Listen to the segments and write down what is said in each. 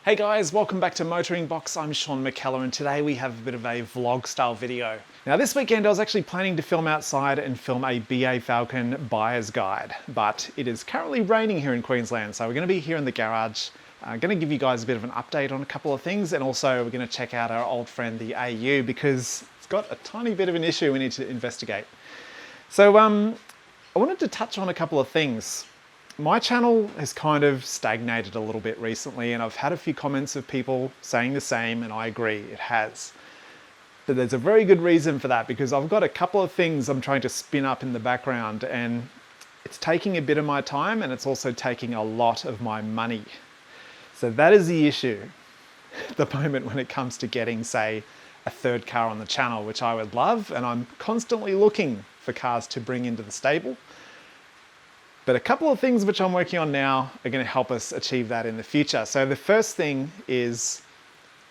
Hey guys, welcome back to MotoringBox. I'm Sean McKellar and today we have a bit of a vlog style video. Now this weekend I was actually planning to film outside and film a BA Falcon buyer's guide, but it is currently raining here in Queensland, so we're going to be here in the garage. I'm going to give you guys a bit of an update on a couple of things, and also we're going to check out our old friend the AU because it's got a tiny bit of an issue we need to investigate. So I wanted to touch on a couple of things. My channel has kind of stagnated a little bit recently, and I've had a few comments of people saying the same, and I agree, it has. But there's a very good reason for that, because I've got a couple of things I'm trying to spin up in the background, and it's taking a bit of my time, and it's also taking a lot of my money. So that is the issue at the moment when it comes to getting, say, a third car on the channel, which I would love, and I'm constantly looking for cars to bring into the stable. But a couple of things which I'm working on now are going to help us achieve that in the future. So the first thing is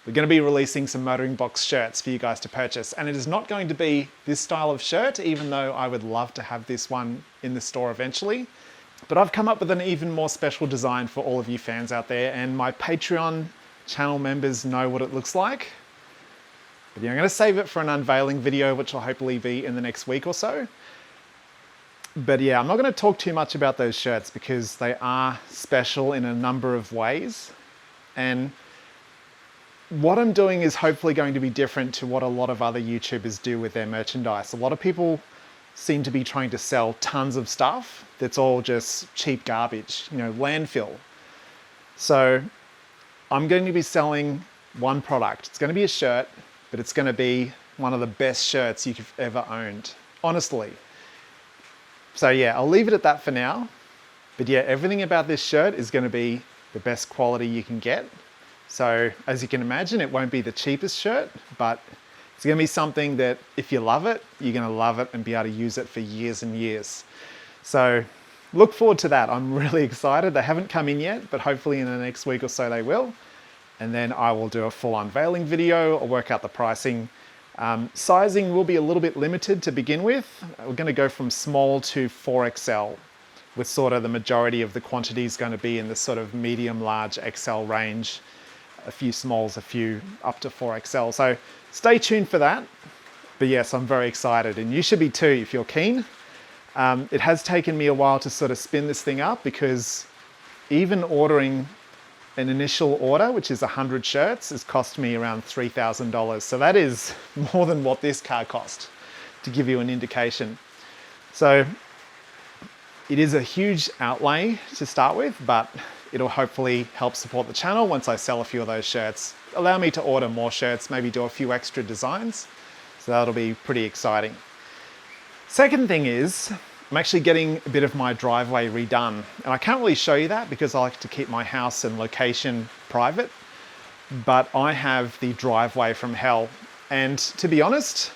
we're going to be releasing some MotoringBox shirts for you guys to purchase. And it is not going to be this style of shirt, even though I would love to have this one in the store eventually. But I've come up with an even more special design for all of you fans out there, and my Patreon channel members know what it looks like. But yeah, I'm going to save it for an unveiling video, which will hopefully be in the next week or so. But yeah, I'm not going to talk too much about those shirts because they are special in a number of ways. And what I'm doing is hopefully going to be different to what a lot of other YouTubers do with their merchandise. A lot of people seem to be trying to sell tons of stuff that's all just cheap garbage, you know, landfill. So I'm going to be selling one product. It's going to be a shirt, but it's going to be one of the best shirts you've ever owned, honestly. So yeah, I'll leave it at that for now. But yeah, everything about this shirt is going to be the best quality you can get. So as you can imagine, it won't be the cheapest shirt, but it's going to be something that if you love it, you're going to love it and be able to use it for years and years. So look forward to that. I'm really excited. They haven't come in yet, but hopefully in the next week or so they will. And then I will do a full unveiling video or work out the pricing. Sizing will be a little bit limited to begin with. We're going to go from small to 4XL, with sort of the majority of the quantities going to be in the sort of medium large XL range, a few smalls, a few up to 4XL. So stay tuned for that. But yes, I'm very excited, and you should be too if you're keen. It has taken me a while to sort of spin this thing up, because even ordering an initial order, which is 100 shirts, has cost me around $3,000. So that is more than what this car cost, to give you an indication. So it is a huge outlay to start with, but it'll hopefully help support the channel once I sell a few of those shirts. Allow me to order more shirts, maybe do a few extra designs. So that'll be pretty exciting. Second thing is, I'm actually getting a bit of my driveway redone, and I can't really show you that because I like to keep my house and location private, but I have the driveway from hell. And to be honest,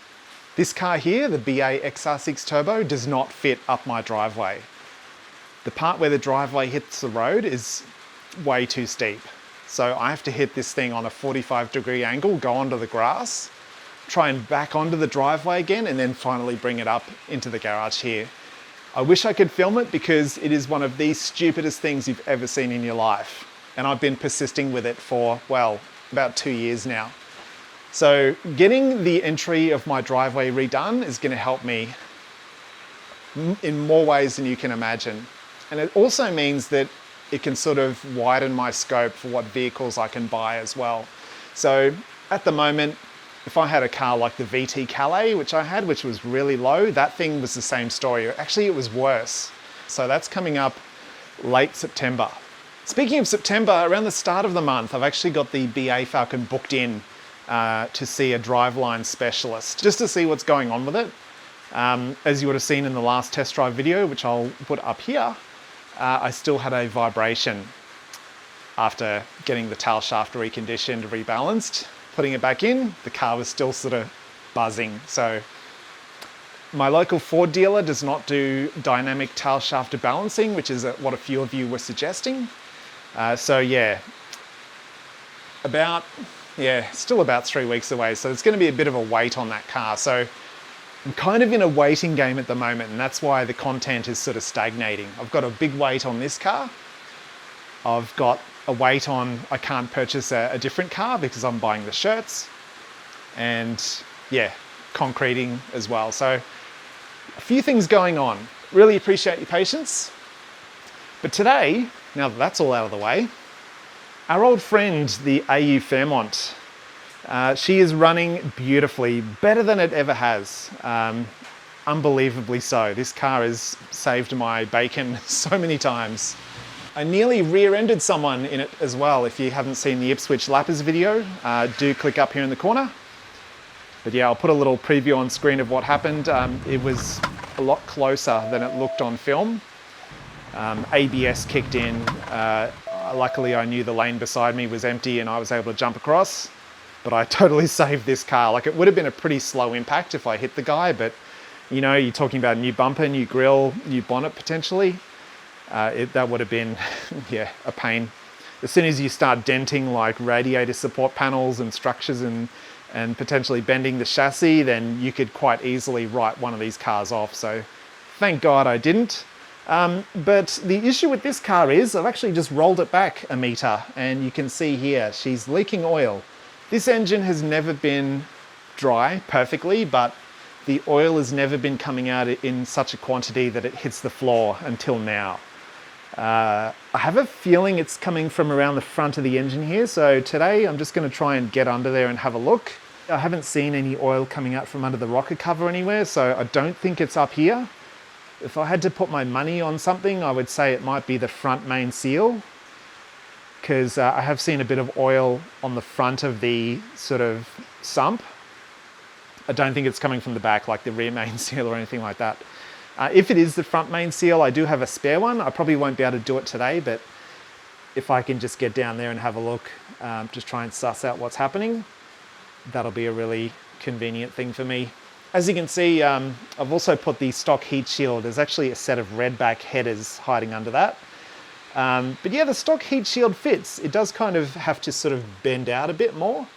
this car here, the BA XR6 Turbo, does not fit up my driveway. The part where the driveway hits the road is way too steep. So I have to hit this thing on a 45-degree angle, go onto the grass, try and back onto the driveway again, and then finally bring it up into the garage here. I wish I could film it because it is one of the stupidest things you've ever seen in your life. And I've been persisting with it for, well, about 2 years now. So getting the entry of my driveway redone is going to help me in more ways than you can imagine. And it also means that it can sort of widen my scope for what vehicles I can buy as well. So at the moment, if I had a car like the VT Calais, which I had, which was really low, that thing was the same story. Actually, it was worse. So that's coming up late September. Speaking of September, around the start of the month, I've actually got the BA Falcon booked in to see a driveline specialist, just to see what's going on with it. As you would have seen in the last test drive video, which I'll put up here, I still had a vibration after getting the tail shaft reconditioned, rebalanced. Putting it back in, the car was still sort of buzzing. So my local Ford dealer does not do dynamic tail shaft balancing, which is what a few of you were suggesting. So yeah, still about 3 weeks away. So it's going to be a bit of a wait on that car. So I'm kind of in a waiting game at the moment, and that's why the content is sort of stagnating. I've got a big wait on this car. I've got a weight on I can't purchase a different car because I'm buying the shirts and yeah, concreting as well. So a few things going on. Really appreciate your patience. But today, now that that's all out of the way, our old friend, the AU Fairmont, she is running beautifully, better than it ever has. Unbelievably so. This car has saved my bacon so many times. I nearly rear-ended someone in it as well. If you haven't seen the Ipswich Lappers video, do click up here in the corner. But yeah, I'll put a little preview on screen of what happened. It was a lot closer than it looked on film. ABS kicked in. Luckily, I knew the lane beside me was empty and I was able to jump across. But I totally saved this car. Like, it would have been a pretty slow impact if I hit the guy, but you know, you're talking about a new bumper, new grille, new bonnet potentially. That would have been, yeah, a pain. As soon as you start denting like radiator support panels and structures and potentially bending the chassis, then you could quite easily write one of these cars off. So thank God I didn't. But the issue with this car is I've actually just rolled it back a meter and you can see here, she's leaking oil. This engine has never been dry perfectly, but the oil has never been coming out in such a quantity that it hits the floor until now. I have a feeling it's coming from around the front of the engine here. So today I'm just going to try and get under there and have a look. I haven't seen any oil coming out from under the rocker cover anywhere, so I don't think it's up here. If I had to put my money on something, I would say it might be the front main seal, because I have seen a bit of oil on the front of the sort of sump. I don't think it's coming from the back, like the rear main seal or anything like that. If it is the front main seal, I do have a spare one. I probably won't be able to do it today, but if I can just get down there and have a look, just try and suss out what's happening, that'll be a really convenient thing for me. As you can see, I've also put the stock heat shield. There's actually a set of redback headers hiding under that. But yeah, the stock heat shield fits. It does kind of have to sort of bend out a bit more.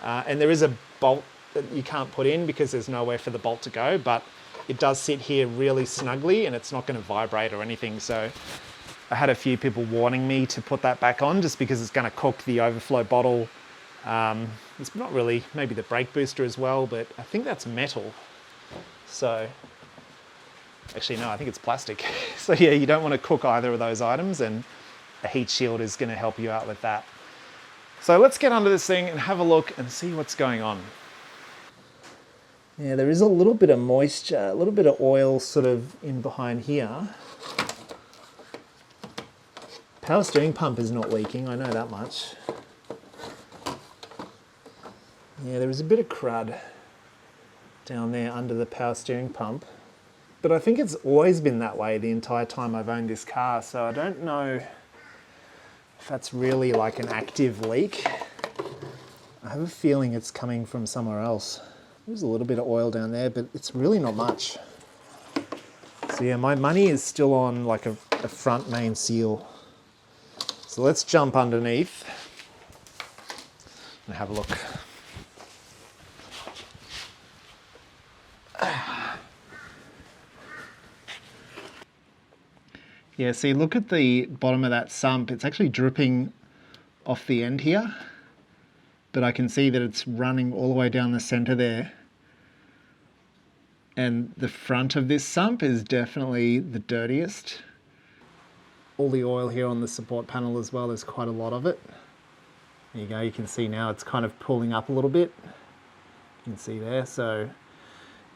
And there is a bolt that you can't put in because there's nowhere for the bolt to go, but it does sit here really snugly and it's not going to vibrate or anything. So I had a few people warning me to put that back on just because it's going to cook the overflow bottle. It's not really, maybe the brake booster as well, but I think that's metal. So actually, no, I think it's plastic. So yeah, you don't want to cook either of those items, and a heat shield is going to help you out with that. So let's get under this thing and have a look and see what's going on. Yeah, there is a little bit of moisture, a little bit of oil sort of in behind here. Power steering pump is not leaking, I know that much. Yeah, there is a bit of crud down there under the power steering pump. But I think it's always been that way the entire time I've owned this car, so I don't know if that's really like an active leak. I have a feeling it's coming from somewhere else. There's a little bit of oil down there, but it's really not much. So yeah, my money is still on like a front main seal. So let's jump underneath and have a look. Yeah, see, look at the bottom of that sump. It's actually dripping off the end here, but I can see that it's running all the way down the center there. And the front of this sump is definitely the dirtiest. All the oil here on the support panel as well, there's quite a lot of it. There you go, you can see now it's kind of pulling up a little bit. You can see there, so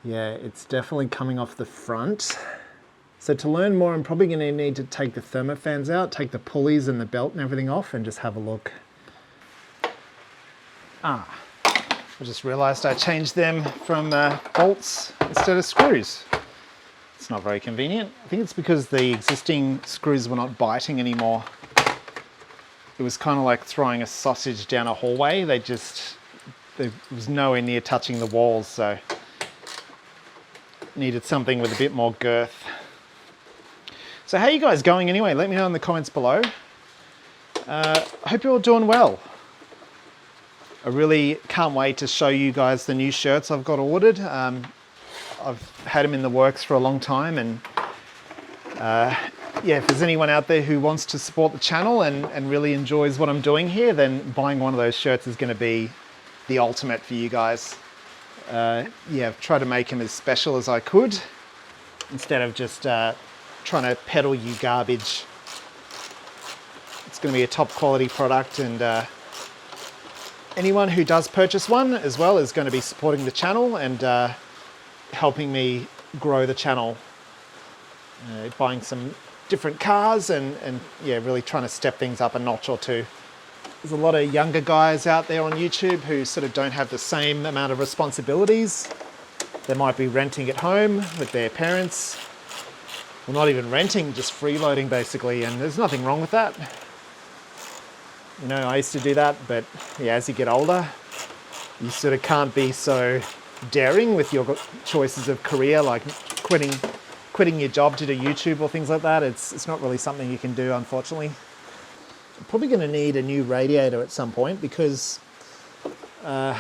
yeah, it's definitely coming off the front. So to learn more, I'm probably going to need to take the thermofans out, take the pulleys and the belt and everything off, and just have a look. I just realized I changed them from bolts instead of screws. It's not very convenient. I think it's because the existing screws were not biting anymore. It was kind of like throwing a sausage down a hallway. There was nowhere near touching the walls, so needed something with a bit more girth. So how are you guys going anyway? Let me know in the comments below. I hope you're all doing well. I really can't wait to show you guys the new shirts I've got ordered. I've had them in the works for a long time, and yeah, if there's anyone out there who wants to support the channel and really enjoys what I'm doing here, then buying one of those shirts is going to be the ultimate for you guys. Yeah, I've tried to make them as special as I could instead of just trying to peddle you garbage. It's going to be a top quality product, and anyone who does purchase one as well is going to be supporting the channel and helping me grow the channel. Buying some different cars and yeah, really trying to step things up a notch or two. There's a lot of younger guys out there on YouTube who sort of don't have the same amount of responsibilities. They might be renting at home with their parents. Well, not even renting, just freeloading basically, and there's nothing wrong with that. You know, I used to do that, but yeah, as you get older, you sort of can't be so daring with your choices of career, like quitting your job to do YouTube or things like that. It's not really something you can do, unfortunately. I'm probably going to need a new radiator at some point because the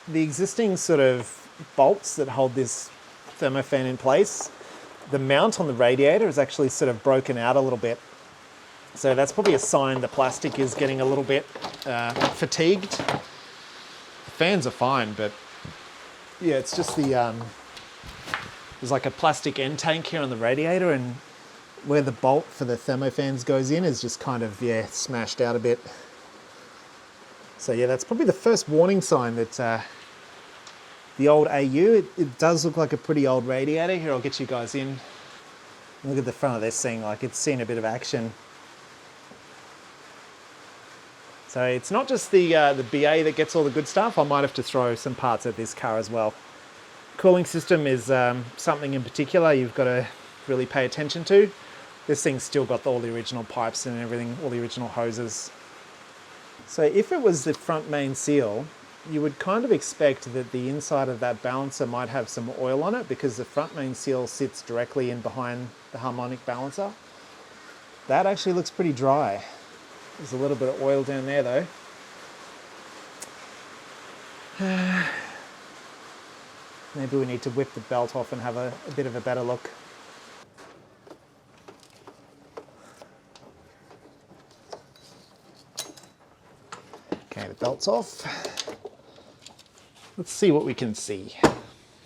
existing sort of bolts that hold this thermofan in place, the mount on the radiator is actually sort of broken out a little bit. So that's probably a sign the plastic is getting a little bit fatigued. The fans are fine, but yeah, it's just the there's like a plastic end tank here on the radiator, and where the bolt for the thermofans goes in is just kind of, yeah, smashed out a bit. So yeah, that's probably the first warning sign that the old AU, it does look like a pretty old radiator. Here, I'll get you guys in. Look at the front of this thing, like it's seen a bit of action. So it's not just the BA that gets all the good stuff. I might have to throw some parts at this car as well. Cooling system is something in particular you've got to really pay attention to. This thing's still got all the original pipes and everything, all the original hoses. So if it was the front main seal, you would kind of expect that the inside of that balancer might have some oil on it because the front main seal sits directly in behind the harmonic balancer. That actually looks pretty dry. There's a little bit of oil down there though. Maybe we need to whip the belt off and have a bit of a better look. Okay, the belt's off. Let's see what we can see.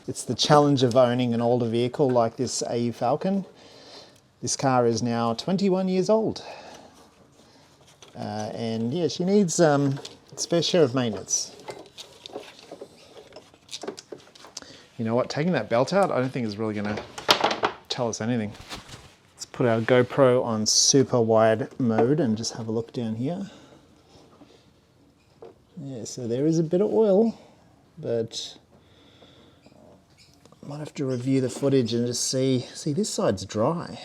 It's the challenge of owning an older vehicle like this AU Falcon. This car is now 21 years old. And yeah, she needs its fair share of maintenance. You know what, taking that belt out, I don't think is really gonna tell us anything. Let's put our GoPro on super wide mode and just have a look down here. Yeah, so there is a bit of oil, but I might have to review the footage and just see this side's dry.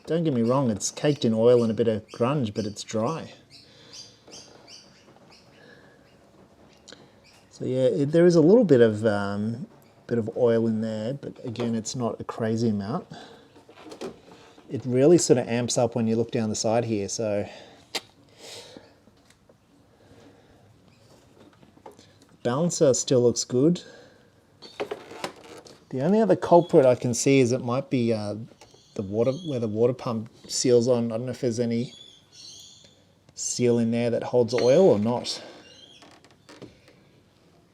Don't get me wrong, it's caked in oil and a bit of grunge, but it's dry. So yeah, there is a little bit of oil in there, but again, it's not a crazy amount. It really sort of amps up when you look down the side here, so. Balancer still looks good. The only other culprit I can see is it might be the water, where the water pump seal's on. I don't know if there's any seal in there that holds oil or not.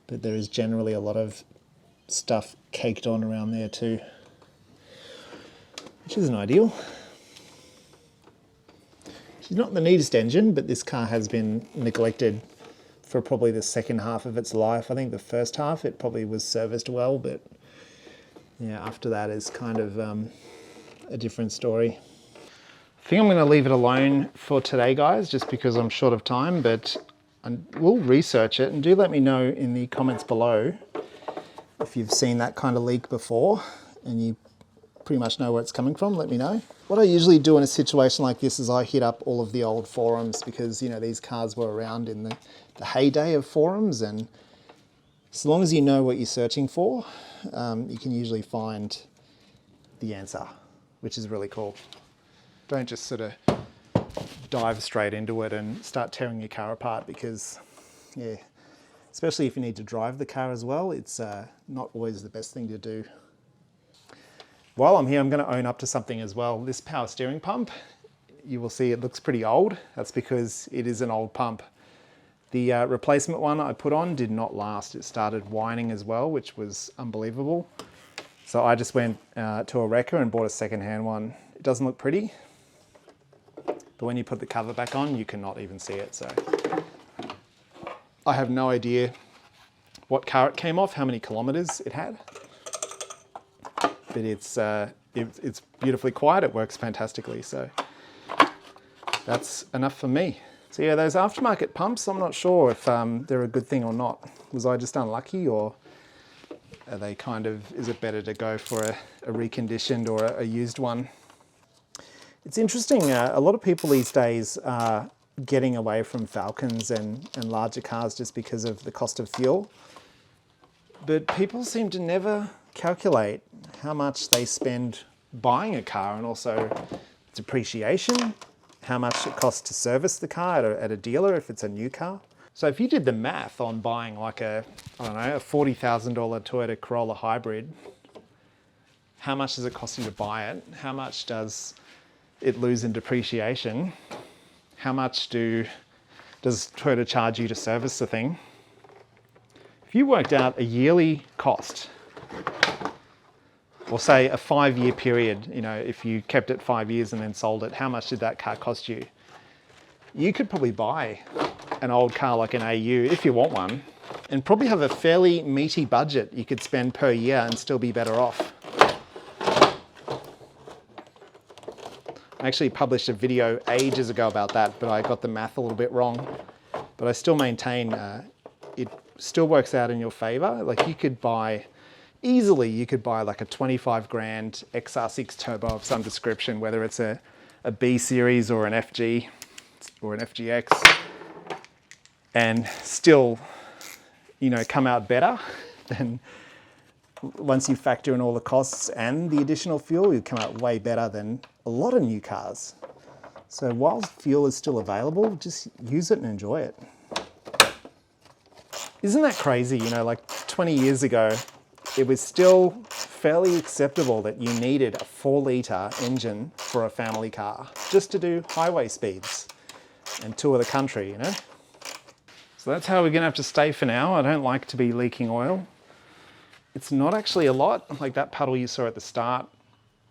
But there is generally a lot of stuff caked on around there too, which isn't ideal. She's not the neatest engine, but this car has been neglected for probably the second half of its life. I think the first half it probably was serviced well, but yeah, after that is kind of a different story. I think I'm going to leave it alone for today, guys, just because I'm short of time, but we'll research it, and do let me know in the comments below if you've seen that kind of leak before and you pretty much know where it's coming from. Let me know. What I usually do in a situation like this is I hit up all of the old forums, because you know these cars were around in the heyday of forums, and as long as you know what you're searching for, you can usually find the answer, which is really cool. Don't just sort of dive straight into it and start tearing your car apart, because yeah, especially if you need to drive the car as well, it's not always the best thing to do. While I'm here, I'm going to own up to something as well. This power steering pump, you will see it looks pretty old. That's because it is an old pump. The replacement one I put on did not last. It started whining as well, which was unbelievable. So I just went to a wrecker and bought a second-hand one. It doesn't look pretty, but when you put the cover back on, you cannot even see it. So I have no idea what car it came off, how many kilometers it had, but it's beautifully quiet. It works fantastically. So that's enough for me. So yeah, those aftermarket pumps, I'm not sure if they're a good thing or not. Was I just unlucky, or are they kind of, is it better to go for a reconditioned or a used one? It's interesting, a lot of people these days are getting away from Falcons and larger cars just because of the cost of fuel. But people seem to never calculate how much they spend buying a car, and also depreciation, how much it costs to service the car at a dealer if it's a new car. So if you did the math on buying like a $40,000 Toyota Corolla hybrid, how much does it cost you to buy it? How much does it lose in depreciation? How much does Toyota charge you to service the thing? If you worked out a yearly cost, or say a 5-year period, you know, if you kept it 5 years and then sold it, how much did that car cost you? You could probably buy an old car like an AU, if you want one, and probably have a fairly meaty budget you could spend per year and still be better off. I actually published a video ages ago about that, but I got the math a little bit wrong. But I still maintain it still works out in your favor. Like you could buy like a 25 grand XR6 turbo of some description, whether it's a B series or an FG or an FGX, and still, you know, come out better than, once you factor in all the costs and the additional fuel, you come out way better than a lot of new cars. So while fuel is still available, just use it and enjoy it. Isn't that crazy? You know, like 20 years ago, it was still fairly acceptable that you needed a 4-litre engine for a family car just to do highway speeds and tour the country, you know? So that's how we're gonna have to stay for now. I don't like to be leaking oil. It's not actually a lot. Like that puddle you saw at the start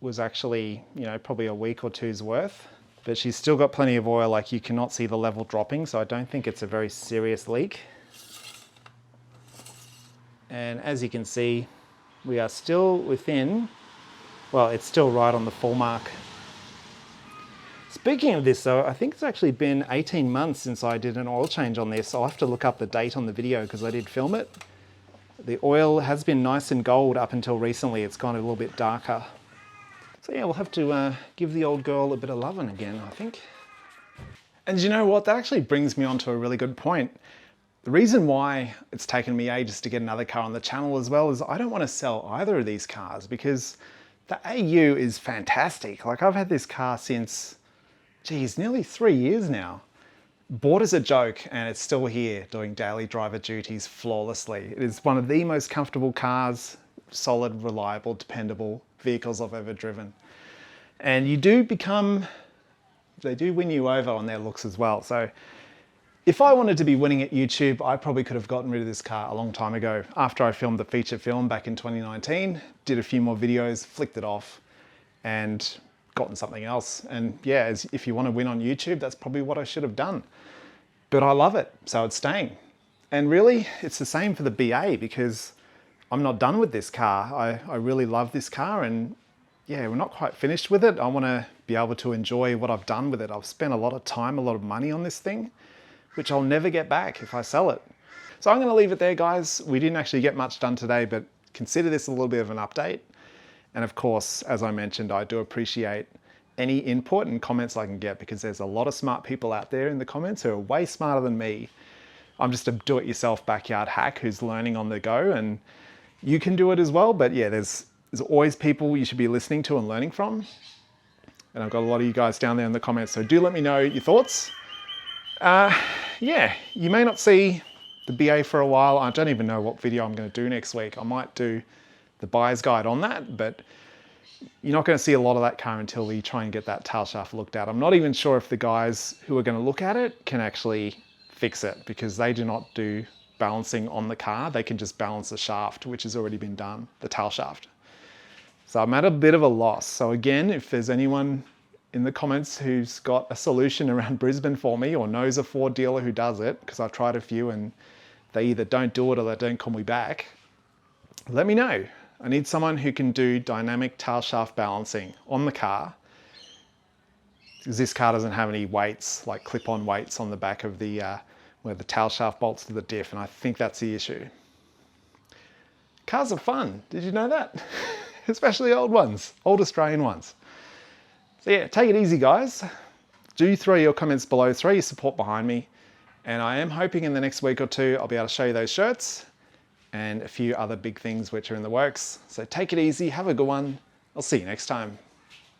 was actually, you know, probably a week or two's worth, but she's still got plenty of oil. Like you cannot see the level dropping, so I don't think it's a very serious leak. And as you can see, we are still within, well, it's still right on the full mark. Speaking of this though, I think it's actually been 18 months since I did an oil change on this. I'll have to look up the date on the video because I did film it. The oil has been nice and gold up until recently. It's gone a little bit darker. So yeah, we'll have to give the old girl a bit of loving again, I think. And you know what? That actually brings me on to a really good point. The reason why it's taken me ages to get another car on the channel as well is I don't want to sell either of these cars, because the AU is fantastic. Like I've had this car since, geez, nearly 3 years now. Bought as a joke, and it's still here doing daily driver duties flawlessly. It is one of the most comfortable cars, solid, reliable, dependable vehicles I've ever driven. And they do win you over on their looks as well. So if I wanted to be winning at YouTube, I probably could have gotten rid of this car a long time ago. After I filmed the feature film back in 2019, did a few more videos, flicked it off, and gotten something else. And yeah, if you want to win on YouTube, that's probably what I should have done. But I love it, so it's staying. And really, it's the same for the BA, because I'm not done with this car. I really love this car, and yeah, we're not quite finished with it. I want to be able to enjoy what I've done with it. I've spent a lot of time, a lot of money on this thing, which I'll never get back if I sell it. So I'm going to leave it there, guys. We didn't actually get much done today, but consider this a little bit of an update. And of course, as I mentioned, I do appreciate any input and comments I can get, because there's a lot of smart people out there in the comments who are way smarter than me. I'm just a do-it-yourself backyard hack who's learning on the go, and you can do it as well. But yeah, there's always people you should be listening to and learning from. And I've got a lot of you guys down there in the comments, so do let me know your thoughts. Yeah, you may not see the BA for a while. I don't even know what video I'm going to do next week. I might do the buyer's guide on that, but you're not going to see a lot of that car until we try and get that tail shaft looked at. I'm not even sure if the guys who are going to look at it can actually fix it, because they do not do balancing on the car. They can just balance the shaft, which has already been done, the tail shaft. So I'm at a bit of a loss. So again, if there's anyone in the comments who's got a solution around Brisbane for me, or knows a Ford dealer who does it, because I've tried a few and they either don't do it or they don't call me back, let me know. I need someone who can do dynamic tail shaft balancing on the car, because this car doesn't have any weights, like clip-on weights on the back of the where the tail shaft bolts to the diff, and I think that's the issue. Cars are fun. Did you know that? Especially old ones, old Australian ones. So yeah, take it easy, guys. Do throw your comments below, throw your support behind me, and I am hoping in the next week or two I'll be able to show you those shirts and a few other big things which are in the works. So take it easy, have a good one. I'll see you next time.